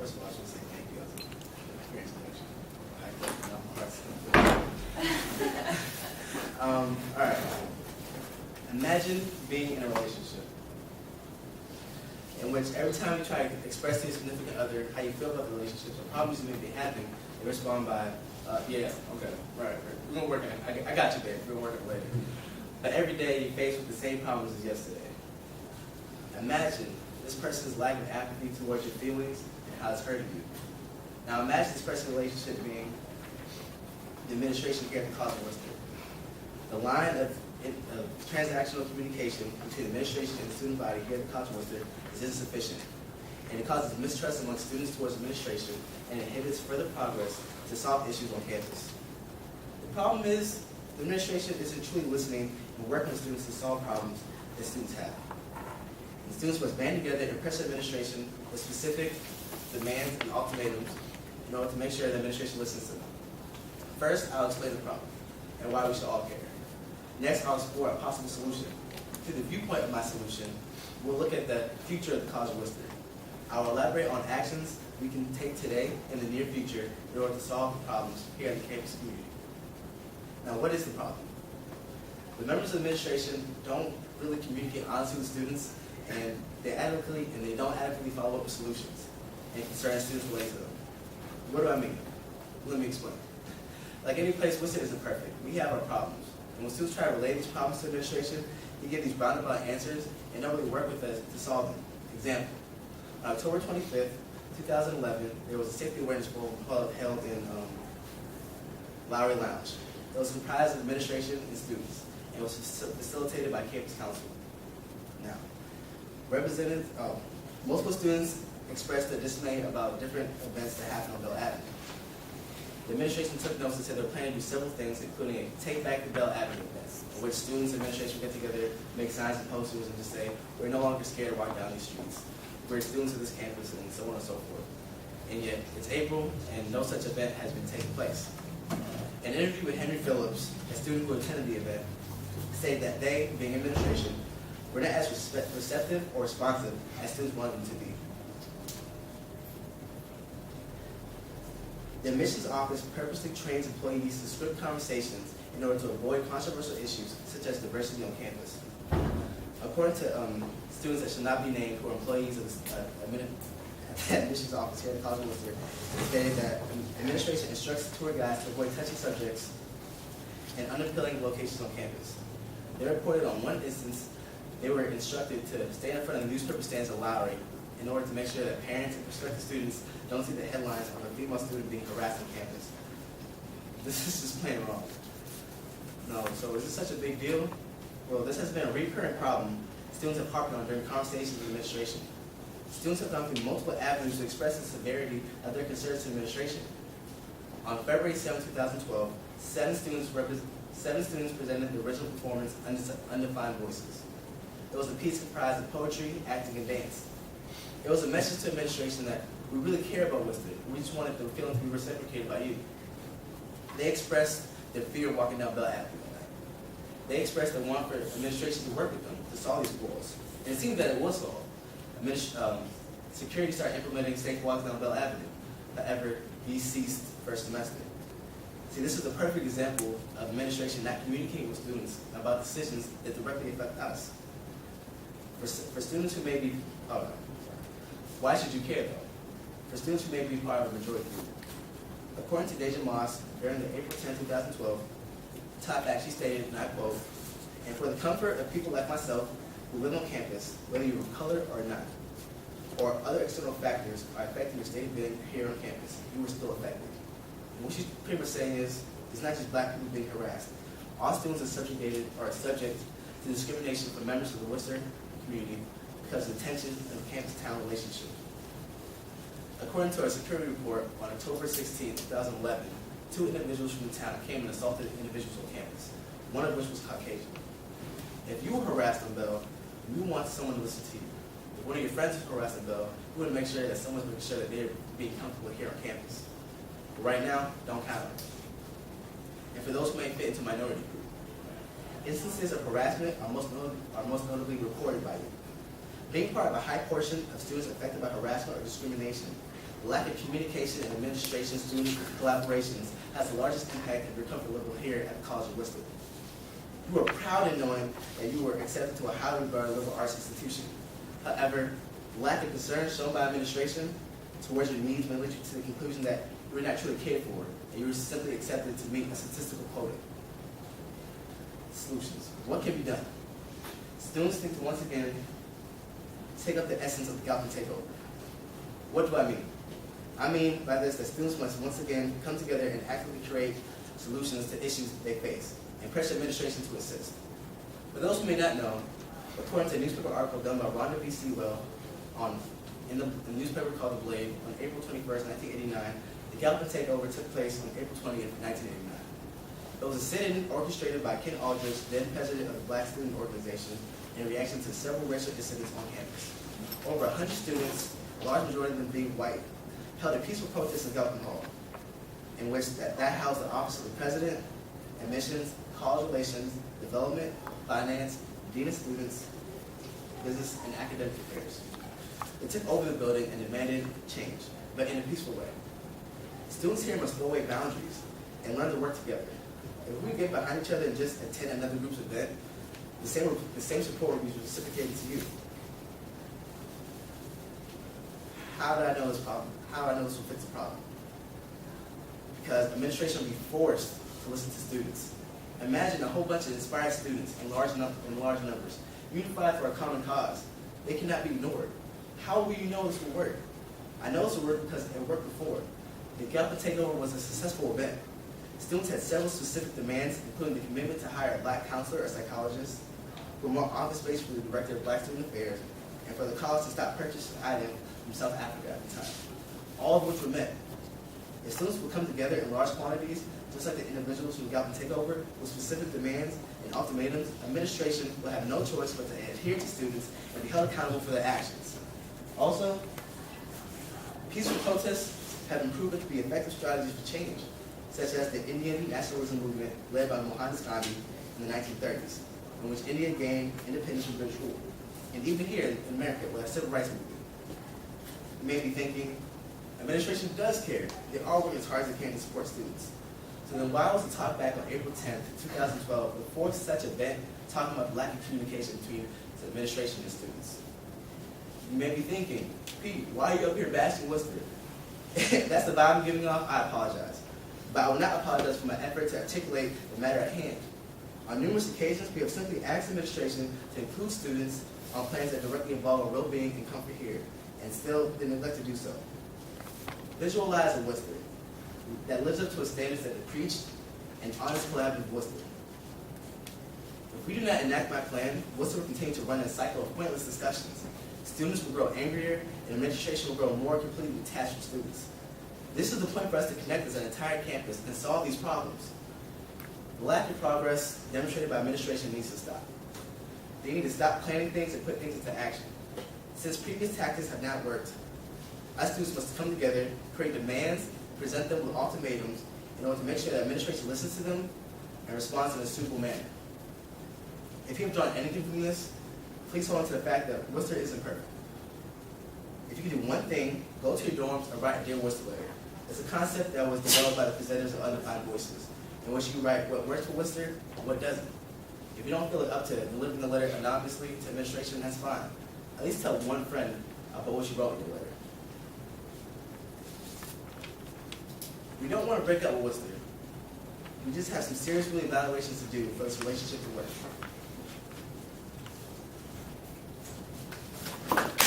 first of all, I just want to say thank you. That was an experience connection. All right. Imagine being in a relationship in which every time you try to express to your significant other how you feel about the relationship or problems you may be having, they respond by, yeah, okay, right. We're going to work on it. I got you, babe. We're going to work on it later. But every day you're faced with the same problems as yesterday. Imagine this person's lack of apathy towards your feelings and how it's hurting you. Now imagine this person's relationship being the administration here at the college of Worcester. The line of transactional communication between the administration and the student body here at the college of Worcester is insufficient. And it causes mistrust among students towards administration and inhibits further progress to solve issues on campus. The problem is the administration isn't truly listening and working with students to solve problems that students have. And students must band together and press the administration with specific demands and ultimatums in order to make sure the administration listens to them. First, I'll explain the problem and why we should all care. Next, I'll explore a possible solution. Through the viewpoint of my solution, we'll look at the future of the College of Worcester. I'll elaborate on actions we can take today and the near future in order to solve the problems here in the campus community. Now, what is the problem? The members of the administration don't really communicate honestly with students, and they don't adequately follow up with solutions and concerns students relate to them. What do I mean? Let me explain. Like any place, Worcester isn't perfect. We have our problems. And when students try to relate these problems to administration, you get these roundabout answers and don't really work with us to solve them. Example, on October 25th, 2011, there was a safety awareness forum held in Lowry Lounge. It was comprised of administration and students, and was facilitated by campus council. Now, multiple students expressed their dismay about different events that happened on Bell Avenue. The administration took notes and said they were planning to do several things, including a Take Back the Bell Avenue events, in which students and administration get together, make signs and posters, and just say, we're no longer scared to walk down these streets. We're students of this campus, and so on and so forth. And yet, it's April, and no such event has been taking place. An interview with Henry Phillips, a student who attended the event, stated that they, being administration, were not as receptive or responsive as students wanted them to be. The admissions office purposely trains employees to script conversations in order to avoid controversial issues such as diversity on campus. According to students that should not be named who are employees of the admissions office here at the College of Worcester, stated that administration instructs tour guides to avoid touchy subjects and unappealing locations on campus. They reported on one instance they were instructed to stand in front of the newspaper stands at Lowry in order to make sure that parents and prospective students don't see the headlines on a female student being harassed on campus. This is just plain wrong. No, so is this such a big deal? Well, this has been a recurrent problem students have harped on during conversations with administration. Students have gone through multiple avenues to express the severity of their concerns to administration. On February 7, 2012, seven students presented the original performance, Undefined Voices. It was a piece comprised of poetry, acting, and dance. It was a message to administration that we really care about Worcester. We just wanted the feeling to be reciprocated by you. They expressed their fear of walking down Bell Avenue that night. They expressed their want for administration to work with them to solve these quarrels. And it seemed that it was solved. Security started implementing safe walks down Bell Avenue. However, these ceased first semester. See, this is a perfect example of administration not communicating with students about decisions that directly affect us. For students who may be, why should you care though? For students who may be part of a majority group. According to Deja Moss, during the April 10, 2012 top act, she stated, and I quote, and for the comfort of people like myself who live on campus, whether you're of color or not, or other external factors are affecting your state of being here on campus, you were still affected. And what she's pretty much saying is, it's not just black people being harassed. All students are subject to discrimination from members of the Worcester community because of the tension of the campus-town relationship. According to our security report on October 16, 2011, 2 individuals from the town came and assaulted individuals on campus, one of which was Caucasian. If you were harassed on Bell, you want someone to listen to you. If one of your friends was harassed on Bell, you want to make sure that someone's making sure that they're being comfortable here on campus. But right now, don't count on it. And for those who may fit into minority group, instances of harassment are most notably reported by you. Being part of a high portion of students affected by harassment or discrimination The lack of communication and administration student collaborations has the largest impact on your comfort level here at the College of Worcester. You are proud in knowing that you were accepted to a highly regarded liberal arts institution. However, the lack of concern shown by administration towards your needs may lead you to the conclusion that you were not truly cared for, and you were simply accepted to meet a statistical quota. Solutions. What can be done? Students need to once again take up the essence of the Galpin takeover. What do I mean? I mean by this that students must once again come together and actively create solutions to issues that they face, and pressure administration to assist. For those who may not know, according to a newspaper article done by Rhonda B. Sewell in the newspaper called The Blade on April 21st, 1989, the Galpin takeover took place on April 20th, 1989. It was a sit-in orchestrated by Ken Aldridge, then president of the Black Student Organization, in reaction to several racial incidents on campus. Over 100 students, a large majority of them being white, held a peaceful protest in Galpin Hall, in which that housed the Office of the President, Admissions, College Relations, Development, Finance, Dean of Students, Business, and Academic Affairs. They took over the building and demanded change, but in a peaceful way. Students here must throw away boundaries and learn to work together. If we get behind each other and just attend another group's event, the same support will be reciprocated to you. How do I know this problem? How do I know this will fix the problem? Because administration will be forced to listen to students. Imagine a whole bunch of inspired students in large numbers, unified for a common cause. They cannot be ignored. How will you know this will work? I know this will work because it worked before. The Galpin takeover was a successful event. Students had several specific demands, including the commitment to hire a black counselor or psychologist, for more office space for the director of Black Student Affairs, and for the college to stop purchasing items from South Africa at the time. All of which were met. If students will come together in large quantities, just like the individuals from the Galpin takeover, with specific demands and ultimatums, administration will have no choice but to adhere to students and be held accountable for their actions. Also, peaceful protests have been proven to be effective strategies for change, such as the Indian nationalism movement led by Mohandas Gandhi in the 1930s, in which India gained independence from British rule. And even here in America, with our civil rights movement. You may be thinking, administration does care. They are working as hard as they can to support students. So then why was the talk back on April 10th, 2012, before such an event, talking about lack of communication between the administration and students? You may be thinking, Pete, why are you up here bashing Worcester? That's the vibe I'm giving off. I apologize. But I will not apologize for my effort to articulate the matter at hand. On numerous occasions, we have simply asked administration to include students on plans that directly involve our well-being and comfort here, and still they neglect to do so. Visualize a Worcester that lives up to a standards that are preached and honest collaborative Worcester. If we do not enact my plan, Worcester will continue to run a cycle of pointless discussions. Students will grow angrier, and administration will grow more completely detached from students. This is the point for us to connect as an entire campus and solve these problems. The lack of progress demonstrated by administration needs to stop. They need to stop planning things and put things into action. Since previous tactics have not worked, us students must come together, create demands, present them with ultimatums in order to make sure that administration listens to them and responds in a suitable manner. If you have drawn anything from this, please hold on to the fact that Worcester isn't perfect. If you can do one thing, go to your dorms and write a Dear Worcester letter. It's a concept that was developed by the presenters of Undefined Voices, in which you write what works for Worcester and what doesn't. If you don't feel it up to delivering the letter anonymously to administration, that's fine. At least tell one friend about what you wrote in your letter. We don't want to break up with Worcester. We just have some serious reevaluations to do for this relationship to work.